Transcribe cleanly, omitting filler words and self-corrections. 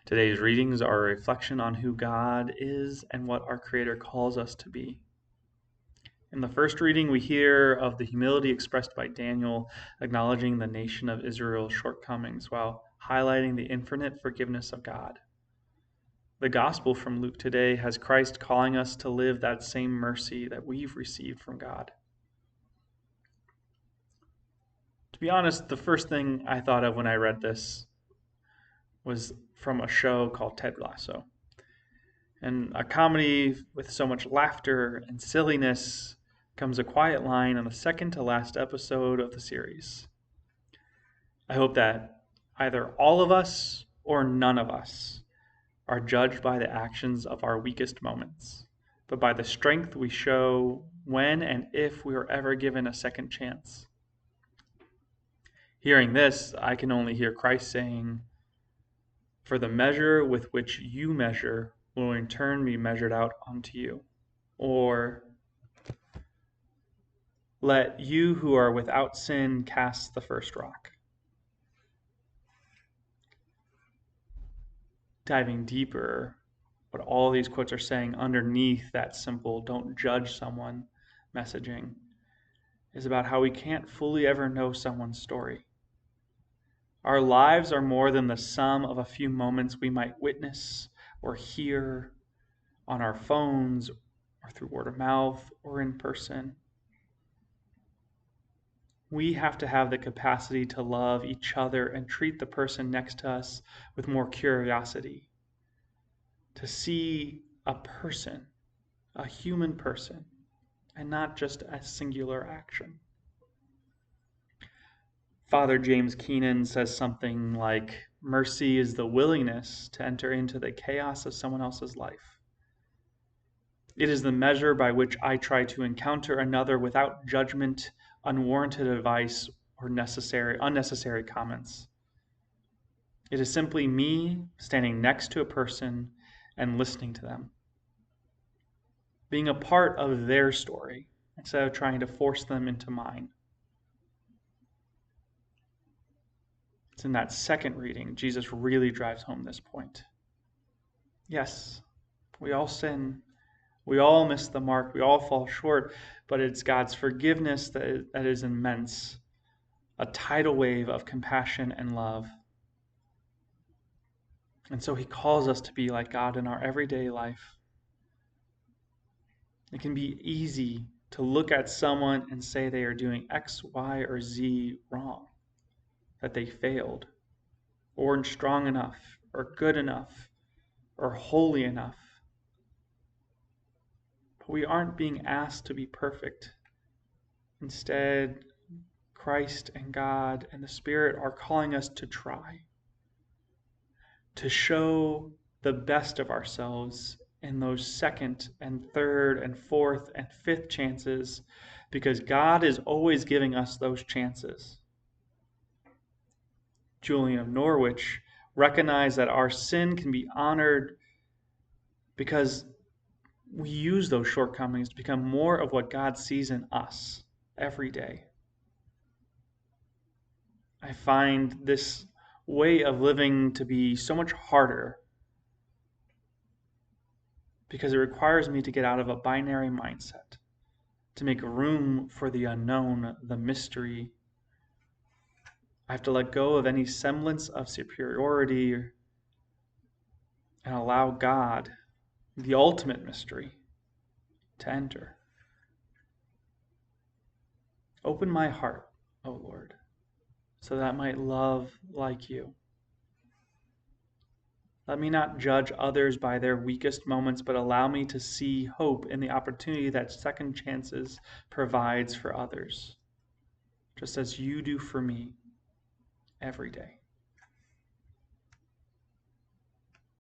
Today's readings are a reflection on who God is and what our Creator calls us to be. In the first reading, we hear of the humility expressed by Daniel, acknowledging the nation of Israel's shortcomings while highlighting the infinite forgiveness of God. The gospel from Luke today has Christ calling us to live that same mercy that we've received from God. To be honest, the first thing I thought of when I read this was from a show called Ted Lasso. In a comedy with so much laughter and silliness comes a quiet line on the second to last episode of the series. I hope that either all of us or none of us are judged by the actions of our weakest moments, but by the strength we show when and if we are ever given a second chance. Hearing this, I can only hear Christ saying, "For the measure with which you measure will in turn be measured out unto you." Or, "Let you who are without sin cast the first rock." Diving deeper, what all these quotes are saying underneath that simple "don't judge someone" messaging is about how we can't fully ever know someone's story. Our lives are more than the sum of a few moments we might witness or hear on our phones or through word of mouth or in person. We have to have the capacity to love each other and treat the person next to us with more curiosity, to see a person, a human person, and not just a singular action. Father James Keenan says something like, "Mercy is the willingness to enter into the chaos of someone else's life. It is the measure by which I try to encounter another without judgment, unwarranted advice, or unnecessary comments. It is simply me standing next to a person and listening to them, being a part of their story instead of trying to force them into mine." It's in that second reading Jesus really drives home this point. Yes, we all sin. We all miss the mark. We all fall short, but it's God's forgiveness that is immense, a tidal wave of compassion and love. And so he calls us to be like God in our everyday life. It can be easy to look at someone and say they are doing X, Y, or Z wrong, that they failed, or weren't strong enough, or good enough, or holy enough. But we aren't being asked to be perfect. Instead, Christ and God and the Spirit are calling us to try, to show the best of ourselves in those second and third and fourth and fifth chances, because God is always giving us those chances. Julian of Norwich recognized that our sin can be honored because we use those shortcomings to become more of what God sees in us every day. I find this way of living to be so much harder because it requires me to get out of a binary mindset, to make room for the unknown, the mystery. I have to let go of any semblance of superiority and allow God, the ultimate mystery, to enter. Open my heart, O Lord, so that I might love like you. Let me not judge others by their weakest moments, but allow me to see hope in the opportunity that second chances provides for others, just as you do for me every day.